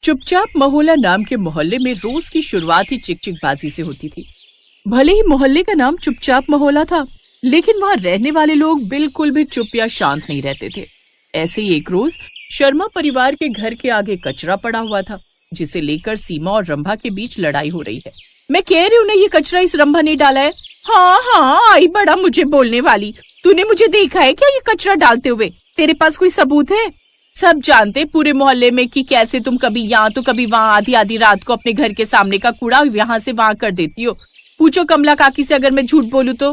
चुपचाप महोल्ला नाम के मोहल्ले में रोज की शुरुआत ही चिकचिकबाजी से होती थी। भले ही मोहल्ले का नाम चुपचाप मोहल्ला था, लेकिन वहाँ रहने वाले लोग बिल्कुल भी चुप या शांत नहीं रहते थे। ऐसे ही एक रोज शर्मा परिवार के घर के आगे कचरा पड़ा हुआ था, जिसे लेकर सीमा और रंभा के बीच लड़ाई हो रही है। मैं कह रही हूँ ना, ये कचरा इस रंभा ने डाला है। हाँ हाँ, आई बड़ा मुझे बोलने वाली। तूने मुझे देखा है क्या ये कचरा डालते हुए? तेरे पास कोई सबूत है? सब जानते पूरे मोहल्ले में कि कैसे तुम कभी यहाँ तो कभी वहाँ आधी आधी रात को अपने घर के सामने का कूड़ा यहाँ से वहाँ कर देती हो। पूछो कमला काकी से अगर मैं झूठ बोलूँ तो।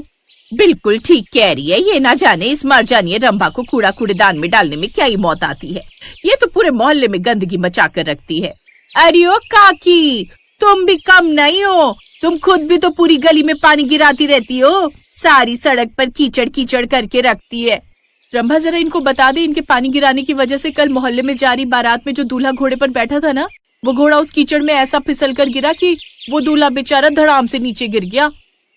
बिल्कुल ठीक कह रही है, ये ना जाने इस मरजानी रंभा को कूड़ा कूड़ेदान में डालने में क्या ही मौत आती है। ये तो पूरे मोहल्ले में गंदगी मचा कर रखती है। अरे ओ काकी, तुम भी कम नहीं हो, तुम खुद भी तो पूरी गली में पानी गिराती रहती हो, सारी सड़क पर कीचड़ कीचड़ करके रखती है। रंभा जरा इनको बता दे, इनके पानी गिराने की वजह से कल मोहल्ले में जारी बारात में जो दूल्हा घोड़े पर बैठा था ना, वो घोड़ा उस कीचड़ में ऐसा फिसल कर गिरा कि वो दूल्हा बेचारा धड़ाम से नीचे गिर गया।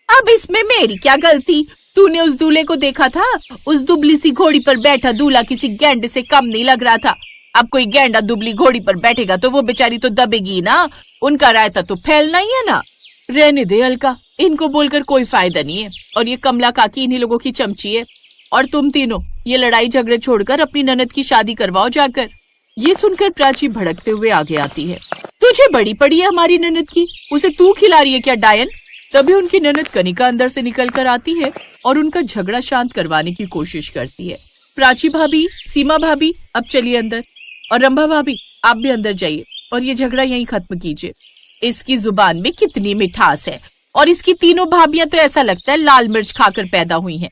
अब इसमें मेरी क्या गलती? तूने उस दूल्हे को देखा था? उस दुबली सी घोड़ी पर बैठा दूल्हा किसी गैंडे से कम नहीं लग रहा था। अब कोई गैंडा दुबली घोड़ी पर बैठेगा तो वो बेचारी तो दबेगी ना, उनका रायता तो फैलना ही है ना। रहने दे अलका, इनको बोलकर कोई फायदा नहीं है। और ये कमला काकी इन्हीं लोगों की चमची है। और तुम तीनों ये लड़ाई झगड़े छोड़कर अपनी ननद की शादी करवाओ जाकर। ये सुनकर प्राची भड़कते हुए आगे आती है। तुझे बड़ी पड़ी है हमारी ननद की, उसे तू खिला रही है क्या डायन? तभी उनकी ननद कनिका अंदर से निकल कर आती है और उनका झगड़ा शांत करवाने की कोशिश करती है। प्राची भाभी, सीमा भाभी, अब चलिए अंदर। और रंभा भाभी, आप भी अंदर जाइए और ये झगड़ा यहीं खत्म कीजिए। इसकी जुबान में कितनी मिठास है, और इसकी तीनों भाभियां तो ऐसा लगता है लाल मिर्च खाकर पैदा हुई हैं।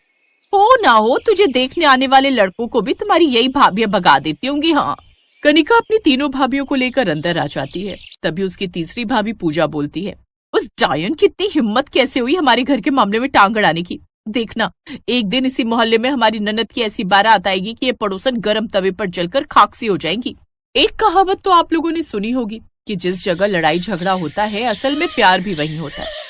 हो ना हो, तुझे देखने आने वाले लड़कों को भी तुम्हारी यही भाभियां भगा देती होंगी। हाँ। कनिका अपनी तीनों भाभियों को लेकर अंदर आ जाती है। तभी उसकी तीसरी भाभी पूजा बोलती है, उस डायन की इतनी हिम्मत कैसे हुई हमारे घर के मामले में टांग अड़ाने की? देखना, एक दिन इसी मोहल्ले में हमारी ननद की ऐसी बारात आएगी कि ये पड़ोसन गरम तवे पर जलकर खाक सी हो जाएंगी। एक कहावत तो आप लोगों ने सुनी होगी कि जिस जगह लड़ाई झगड़ा होता है, असल में प्यार भी वहीं होता है।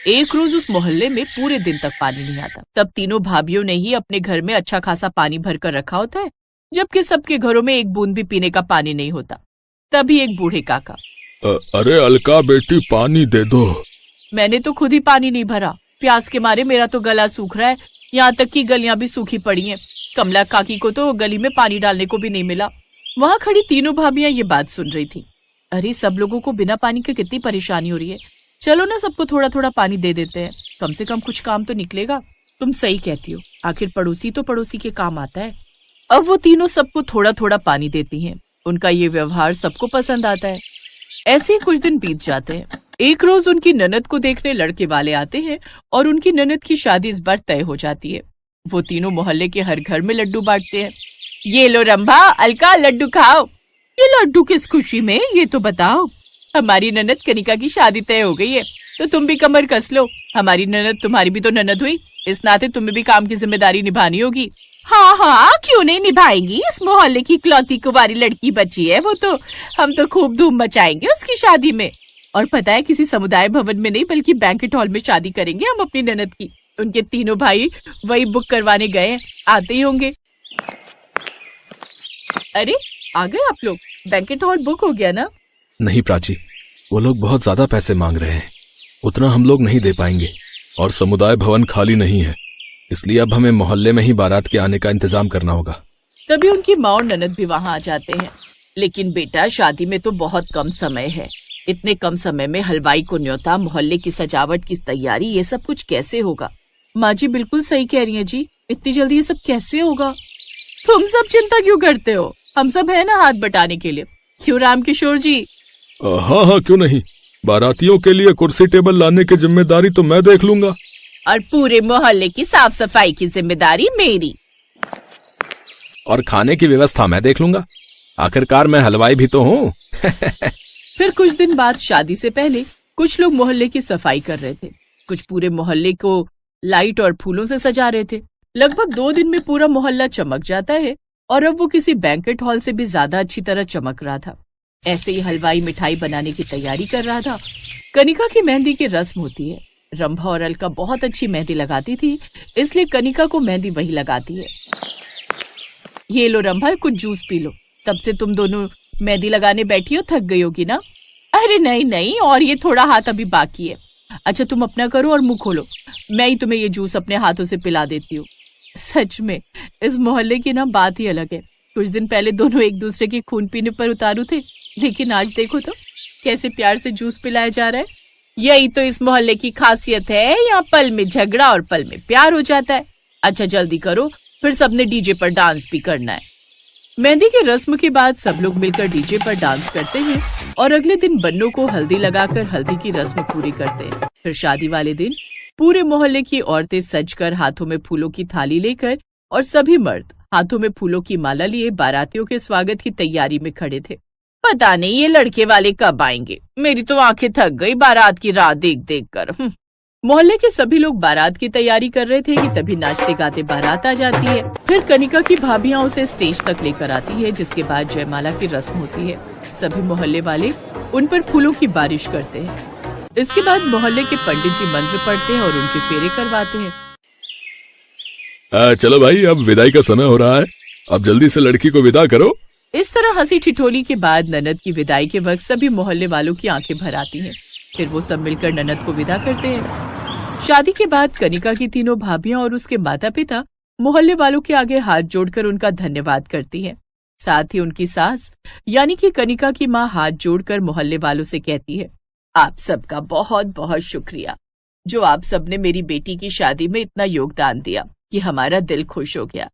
एक रोज उस मोहल्ले में पूरे दिन तक पानी नहीं आता। तब तीनों भाभियों ने ही अपने घर में अच्छा खासा पानी भर कर रखा होता है, जबकि सबके घरों में एक बूंद भी पीने का पानी नहीं होता। तभी एक बूढ़े काका, अरे अलका बेटी, पानी दे दो। मैंने तो खुद ही पानी नहीं भरा, प्यास के मारे मेरा तो गला सूख रहा है, यहाँ तक कि गलियां भी सूखी पड़ी हैं। कमला काकी को तो गली में पानी डालने को भी नहीं मिला। वहाँ खड़ी तीनों भाभियां ये बात सुन रही थी। अरे सब लोगों को बिना पानी के कितनी परेशानी हो रही है, चलो ना सबको थोड़ा थोड़ा पानी दे देते हैं, कम से कम कुछ काम तो निकलेगा। तुम सही कहती हो, आखिर पड़ोसी तो पड़ोसी के काम आता है। अब वो तीनों सबको थोड़ा थोड़ा पानी देती हैं। उनका ये व्यवहार सबको पसंद आता है। ऐसे ही कुछ दिन बीत जाते हैं। एक रोज उनकी ननद को देखने लड़के वाले आते हैं और उनकी ननद की शादी इस बार तय हो जाती है। वो तीनों मोहल्ले के हर घर में लड्डू बांटते हैं। ये लो रंभा, अलका, लड्डू खाओ। ये लड्डू किस खुशी में, ये तो बताओ। हमारी ननद कनिका की शादी तय हो गई है, तो तुम भी कमर कस लो। हमारी ननद तुम्हारी भी तो ननद हुई, इस नाते तुम्हें भी काम की जिम्मेदारी निभानी होगी। हाँ हाँ, क्यों नहीं निभाएंगी, इस मोहल्ले की इकलौती कुंवारी लड़की बची है वो तो, हम तो खूब धूम मचाएंगे उसकी शादी में। और पता है, किसी समुदाय भवन में नहीं बल्कि बैंकेट हॉल में शादी करेंगे हम अपनी ननद की। उनके तीनों भाई वही बुक करवाने गए हैं, आते ही होंगे। अरे आ गए आप लोग, बैंकेट हॉल बुक हो गया ना? नहीं प्राची, वो लोग बहुत ज्यादा पैसे मांग रहे हैं, उतना हम लोग नहीं दे पाएंगे, और समुदाय भवन खाली नहीं है, इसलिए अब हमें मोहल्ले में ही बारात के आने का इंतजाम करना होगा। तभी उनकी माँ और ननद भी वहाँ आ जाते हैं। लेकिन बेटा, शादी में तो बहुत कम समय है, इतने कम समय में हलवाई को न्योता, मोहल्ले की सजावट की तैयारी, ये सब कुछ कैसे होगा? माँ जी बिल्कुल सही कह रही है जी, इतनी जल्दी ये सब कैसे होगा? तुम सब चिंता क्यों करते हो, हम सब है ना हाथ बटाने के लिए। क्यों राम किशोर जी? हाँ हाँ, क्यों नहीं, बारातियों के लिए कुर्सी टेबल लाने की जिम्मेदारी तो मैं देख लूंगा, और पूरे मोहल्ले की साफ सफाई की जिम्मेदारी मेरी, और खाने की व्यवस्था मैं देख लूंगा, आखिरकार मैं हलवाई भी तो हूँ। फिर कुछ दिन बाद शादी से पहले कुछ लोग मोहल्ले की सफाई कर रहे थे, कुछ पूरे मोहल्ले को लाइट और फूलों से सजा रहे थे। लगभग 2 दिन में पूरा मोहल्ला चमक जाता है, और अब वो किसी बैंकेट हॉल से भी ज्यादा अच्छी तरह चमक रहा था। ऐसे ही हलवाई मिठाई बनाने की तैयारी कर रहा था। कनिका की मेहंदी की रस्म होती है। रंभा और अलका बहुत अच्छी मेहंदी लगाती थी, इसलिए कनिका को मेहंदी वही लगाती है। ये लो रंभा, कुछ जूस पी लो, तब से तुम दोनों मेहंदी लगाने बैठी हो, थक गई होगी ना? अरे नहीं नहीं, और ये थोड़ा हाथ अभी बाकी है। अच्छा तुम अपना करो और मुंह खोलो, मैं ही तुम्हें ये जूस अपने हाथों से पिला देती हूँ। सच में इस मोहल्ले की ना बात ही अलग है। कुछ दिन पहले दोनों एक दूसरे के खून पीने पर उतारू थे, लेकिन आज देखो तो कैसे प्यार से जूस पिलाया जा रहा है। यही तो इस मोहल्ले की खासियत है, यहाँ पल में झगड़ा और पल में प्यार हो जाता है। अच्छा जल्दी करो, फिर सबने डीजे पर डांस भी करना है। मेहंदी की रस्म के बाद सब लोग मिलकर डीजे पर डांस करते हैं और अगले दिन बन्नों को हल्दी लगाकर हल्दी की रस्म पूरी करते हैं। फिर शादी वाले दिन पूरे मोहल्ले की औरतें सजकर हाथों में फूलों की थाली लेकर और सभी मर्द हाथों में फूलों की माला लिए बारातियों के स्वागत की तैयारी में खड़े थे। पता नहीं ये लड़के वाले कब आएंगे, मेरी तो आंखें थक गई बारात की राह देख देख कर। मोहल्ले के सभी लोग बारात की तैयारी कर रहे थे कि तभी नाचते गाते बारात आ जाती है। फिर कनिका की भाभियां उसे स्टेज तक लेकर आती है, जिसके बाद जयमाला की रस्म होती है। सभी मोहल्ले वाले उन पर फूलों की बारिश करते हैं। इसके बाद मोहल्ले के पंडित जी मंत्र पढ़ते हैं और उनके फेरे करवाते हैं। चलो भाई, अब विदाई का समय हो रहा है, अब जल्दी से लड़की को विदा करो। इस तरह हंसी ठिठोली के बाद ननद की विदाई के वक्त सभी मोहल्ले वालों की आंखें भर आती हैं। फिर वो सब मिलकर ननद को विदा करते हैं। शादी के बाद कनिका की तीनों भाभियां और उसके माता पिता मोहल्ले वालों के आगे हाथ जोड़कर उनका धन्यवाद करती हैं। साथ ही उनकी सास यानी कि कनिका की माँ हाथ जोड़कर मोहल्ले वालों से कहती है, आप सबका बहुत बहुत शुक्रिया, जो आप सबने मेरी बेटी की शादी में इतना योगदान दिया कि हमारा दिल खुश हो गया।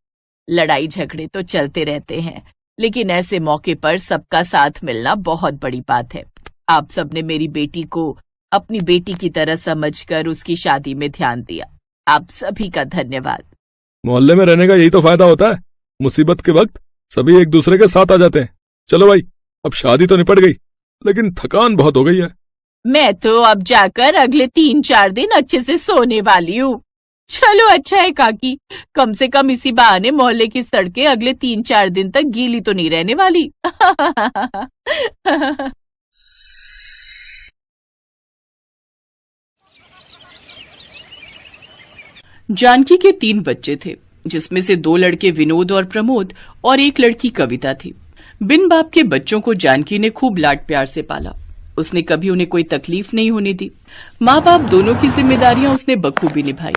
लड़ाई झगड़े तो चलते रहते हैं, लेकिन ऐसे मौके पर सबका साथ मिलना बहुत बड़ी बात है। आप सबने मेरी बेटी को अपनी बेटी की तरह समझकर उसकी शादी में ध्यान दिया। आप सभी का धन्यवाद। मोहल्ले में रहने का यही तो फायदा होता है, मुसीबत के वक्त सभी एक दूसरे के साथ आ जाते हैं। चलो भाई, अब शादी तो निपट गई, लेकिन थकान बहुत हो गई है। मैं तो अब जाकर अगले 3-4 दिन अच्छे से सोने वाली हूँ। चलो अच्छा है काकी, कम से कम इसी बहाने मोहल्ले की सड़कें अगले 3-4 दिन तक गीली तो नहीं रहने वाली। जानकी के 3 बच्चे थे, जिसमें से 2 लड़के विनोद और प्रमोद और 1 लड़की कविता थी। बिन बाप के बच्चों को जानकी ने खूब लाड प्यार से पाला। उसने कभी उन्हें कोई तकलीफ नहीं होने दी। माँ बाप दोनों की जिम्मेदारियां उसने बखूबी निभाई।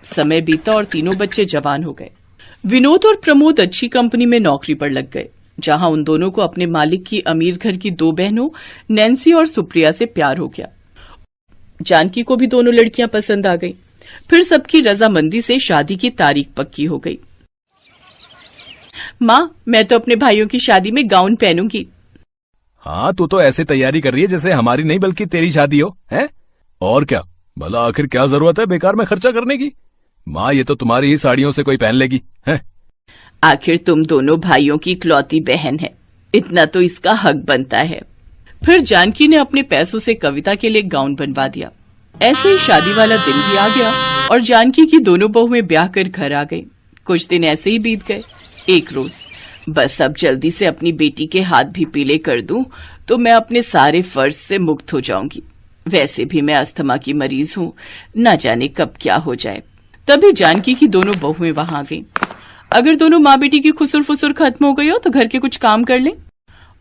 समय बीता और तीनों बच्चे जवान हो गए। विनोद और प्रमोद अच्छी कंपनी में नौकरी पर लग गए, जहां उन दोनों को अपने मालिक की अमीर घर की 2 बहनों नैन्सी और सुप्रिया से प्यार हो गया। जानकी को भी दोनों लड़कियां पसंद आ गईं। फिर सबकी रजामंदी से शादी की तारीख पक्की हो गई। माँ, मैं तो अपने भाइयों की शादी में गाउन पहनूंगी। हाँ, तू तो ऐसे तैयारी कर रही है जैसे हमारी नहीं बल्कि तेरी शादी हो, हैं? और क्या भला, आखिर क्या जरूरत है बेकार में खर्चा करने की? माँ, ये तो तुम्हारी ही साड़ियों से कोई पहन लेगी, हैं? आखिर तुम दोनों भाइयों की इकलौती बहन है, इतना तो इसका हक बनता है। फिर जानकी ने अपने पैसों से कविता के लिए गाउन बनवा दिया। ऐसे ही शादी वाला दिन भी आ गया और जानकी की दोनों बहुएं ब्याह कर घर आ गईं। कुछ दिन ऐसे ही बीत गए। एक रोज, बस अब जल्दी से अपनी बेटी के हाथ भी पीले कर दूं तो मैं अपने सारे फर्ज से मुक्त हो जाऊंगी। वैसे भी मैं अस्थमा की मरीज हूँ, न जाने कब क्या हो जाए। तभी जानकी की दोनों बहुएं वहां गईं। अगर दोनों माँ बेटी की खुसुर फुसुर खत्म हो गई हो तो घर के कुछ काम कर ले,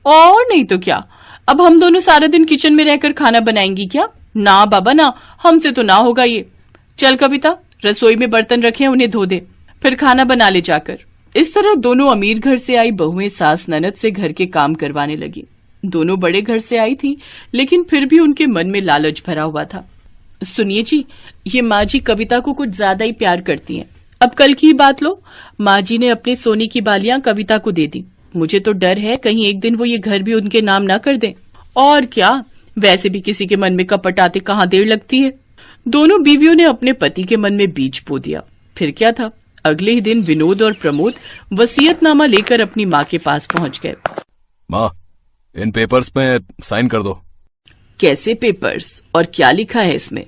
और नहीं तो क्या, अब हम दोनों सारा दिन किचन में रहकर खाना बनाएंगी क्या? ना बाबा ना, हमसे तो ना होगा ये। चल कविता, रसोई में बर्तन रखे हैं, उन्हें धो दे, फिर खाना बना ले जाकर। इस तरह दोनों अमीर घर से आई बहुएं सास ननद से घर के काम करवाने लगी। दोनों बड़े घर से आई थी, लेकिन फिर भी उनके मन में लालच भरा हुआ था। सुनिए जी, ये माँ जी कविता को कुछ ज्यादा ही प्यार करती हैं। अब कल की ही बात लो, माँ जी ने अपने सोने की बालियां कविता को दे दी। मुझे तो डर है कहीं एक दिन वो ये घर भी उनके नाम ना कर दें। और क्या, वैसे भी किसी के मन में कपट आते कहाँ देर लगती है। दोनों बीवियों ने अपने पति के मन में बीज बो दिया। फिर क्या था, अगले ही दिन विनोद और प्रमोद वसीयतनामा लेकर अपनी माँ के पास पहुंच गए। माँ, इन पेपर्स में साइन कर दो। कैसे पेपर्स और क्या लिखा है इसमें?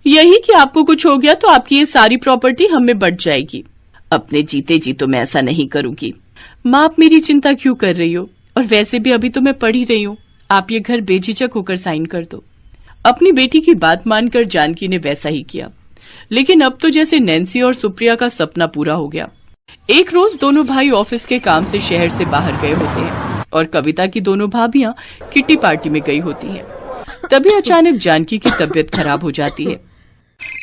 यही कि आपको कुछ हो गया तो आपकी ये सारी प्रॉपर्टी हमें बट जाएगी। अपने जीते जी तो मैं ऐसा नहीं करूंगी। माँ, आप मेरी चिंता क्यों कर रही हो? और वैसे भी अभी तो मैं पढ़ ही रही हूँ। आप ये घर बेझिझक होकर साइन कर दो। अपनी बेटी की बात मानकर जानकी ने वैसा ही किया। लेकिन अब तो जैसे नैन्सी और सुप्रिया का सपना पूरा हो गया। एक रोज दोनों भाई ऑफिस के काम से शहर से बाहर गए होते हैं। और कविता की दोनों भाभियां किट्टी पार्टी में गई होती हैं। तभी अचानक जानकी की तबीयत खराब हो जाती है।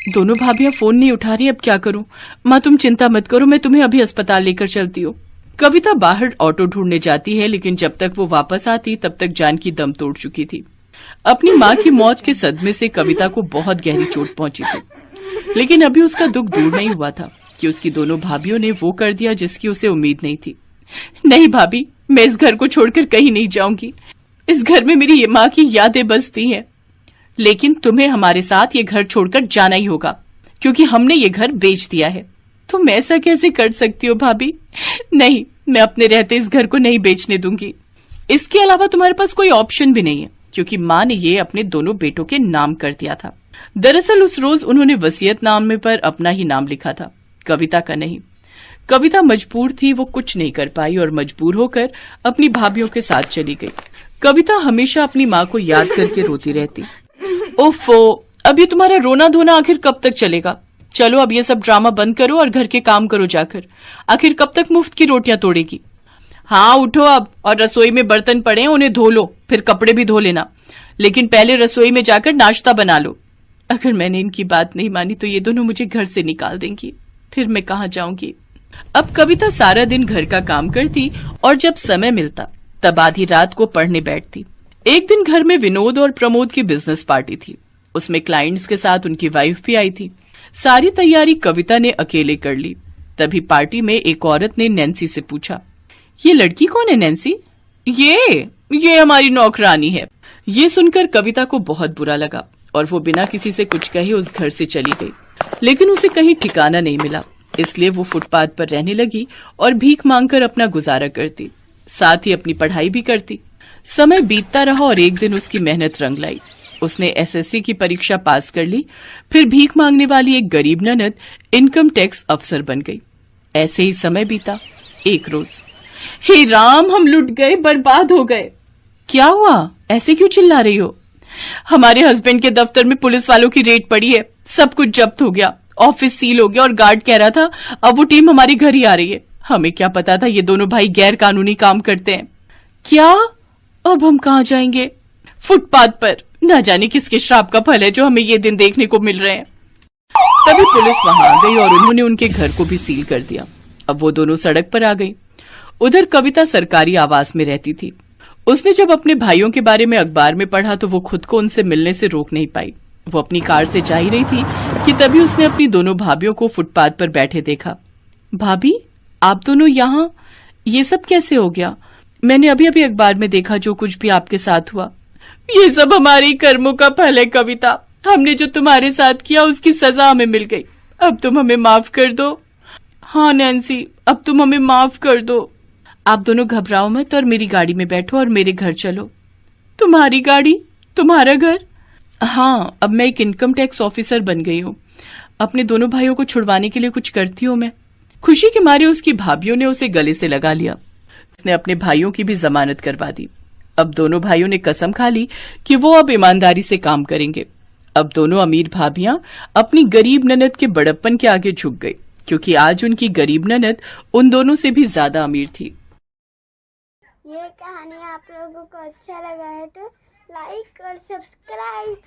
दोनों भाभियां फोन नहीं उठा रही, अब क्या करूं? माँ तुम चिंता मत करो, मैं तुम्हें अभी अस्पताल लेकर चलती हूँ। कविता बाहर ऑटो ढूंढने जाती है, लेकिन जब तक वो वापस आती तब तक जानकी दम तोड़ चुकी थी। अपनी माँ की मौत के सदमे से कविता को बहुत गहरी चोट पहुंची थी, लेकिन अभी उसका दुख दूर नहीं हुआ था कि उसकी दोनों भाभियों ने वो कर दिया जिसकी उसे उम्मीद नहीं थी। नहीं भाभी, मैं इस घर को छोड़कर कहीं नहीं जाऊंगी। इस घर में मेरी ये माँ की यादें बसती हैं, लेकिन तुम्हें हमारे साथ ये घर छोड़कर जाना ही होगा, क्योंकि हमने ये घर बेच दिया है। तुम ऐसा कैसे कर सकती हो भाभी? नहीं, मैं अपने रहते इस घर को नहीं बेचने दूंगी। इसके अलावा तुम्हारे पास कोई ऑप्शन भी नहीं है, क्योंकि माँ ने ये अपने दोनों बेटों के नाम कर दिया था। दरअसल उस रोज उन्होंने वसीयतनामे पर अपना ही नाम लिखा था, कविता का नहीं। कविता मजबूर थी, वो कुछ नहीं कर पाई और मजबूर होकर अपनी भाभियों के साथ चली गई। कविता हमेशा अपनी माँ को याद करके रोती रहती। ओफो, अब ये तुम्हारा रोना धोना आखिर कब तक चलेगा? चलो अब ये सब ड्रामा बंद करो और घर के काम करो जाकर। आखिर कब तक मुफ्त की रोटियां तोड़ेगी? हाँ उठो अब, और रसोई में बर्तन पड़े हैं उन्हें धो लो, फिर कपड़े भी धो लेना, लेकिन पहले रसोई में जाकर नाश्ता बना लो। अगर मैंने इनकी बात नहीं मानी तो ये दोनों मुझे घर से निकाल देंगी, फिर मैं कहाँ जाऊंगी? अब कविता सारा दिन घर का काम करती और जब समय मिलता तब आधी रात को पढ़ने बैठती। एक दिन घर में विनोद और प्रमोद की बिजनेस पार्टी थी। उसमें क्लाइंट्स के साथ उनकी वाइफ भी आई थी। सारी तैयारी कविता ने अकेले कर ली। तभी पार्टी में एक औरत ने नैन्सी से पूछा, ये लड़की कौन है नैन्सी? ये हमारी नौकरानी है। ये सुनकर कविता को बहुत बुरा लगा और वो बिना किसी से कुछ कहे उस घर से चली गई। लेकिन उसे कहीं ठिकाना नहीं मिला, इसलिए वो फुटपाथ पर रहने लगी और भीख मांगकर अपना गुजारा करती, साथ ही अपनी पढ़ाई भी करती। समय बीतता रहा और एक दिन उसकी मेहनत रंग लाई। उसने एसएससी की परीक्षा पास कर ली, फिर भीख मांगने वाली एक गरीब ननद इनकम टैक्स अफसर बन गई। ऐसे ही समय बीता। एक रोज, हे राम, हम लुट गए, बर्बाद हो गए। क्या हुआ? ऐसे क्यों चिल्ला रही हो? हमारे हस्बैंड के दफ्तर में पुलिस वालों की रेड पड़ी है, सब कुछ जब्त हो गया, ऑफिस सील हो गया और गार्ड कह रहा था अब वो टीम हमारे घर ही आ रही है। हमें क्या पता था ये दोनों भाई गैर कानूनी काम करते हैं। क्या? अब हम कहाँ जाएंगे? फुटपाथ पर। न जाने किसके श्राप का फल है जो हमें ये दिन देखने को मिल रहे हैं। तभी पुलिस वहां आ गई और उन्होंने उनके घर को भी सील कर दिया। अब वो दोनों सड़क पर आ गई। उधर कविता सरकारी आवास में रहती थी। उसने जब अपने भाइयों के बारे में अखबार में पढ़ा तो वो खुद को उनसे मिलने से रोक नहीं पाई। वो अपनी कार से जा ही रही थी कि तभी उसने अपनी दोनों भाभियों को फुटपाथ पर बैठे देखा। भाभी, आप दोनों यहाँ? ये सब कैसे हो गया? मैंने अभी अभी अखबार में देखा जो कुछ भी आपके साथ हुआ। ये सब हमारे कर्मों का फल है कविता। हमने जो तुम्हारे साथ किया उसकी सजा हमें मिल गई। अब तुम हमें माफ कर दो। हाँ नैन्सी, अब तुम हमें माफ कर दो। आप दोनों घबराओ मत और मेरी गाड़ी में बैठो और मेरे घर चलो। तुम्हारी गाड़ी? तुम्हारा घर? हाँ, अब मैं एक इनकम टैक्स ऑफिसर बन गई हूँ। अपने दोनों भाइयों को छुड़वाने के लिए कुछ करती हूँ मैं। खुशी के मारे उसकी भाभियों ने उसे गले से लगा लिया। उसने अपने भाइयों की भी जमानत करवा दी। अब दोनों भाइयों ने कसम खा ली कि वो अब ईमानदारी से काम करेंगे। अब दोनों अमीर भाभियां अपनी गरीब ननद के बड़प्पन के आगे झुक गई, क्योंकि आज उनकी गरीब ननद उन दोनों से भी ज्यादा अमीर थी। ये कहानी आप लोगों को अच्छा लगा है तो लाइक और सब्सक्राइब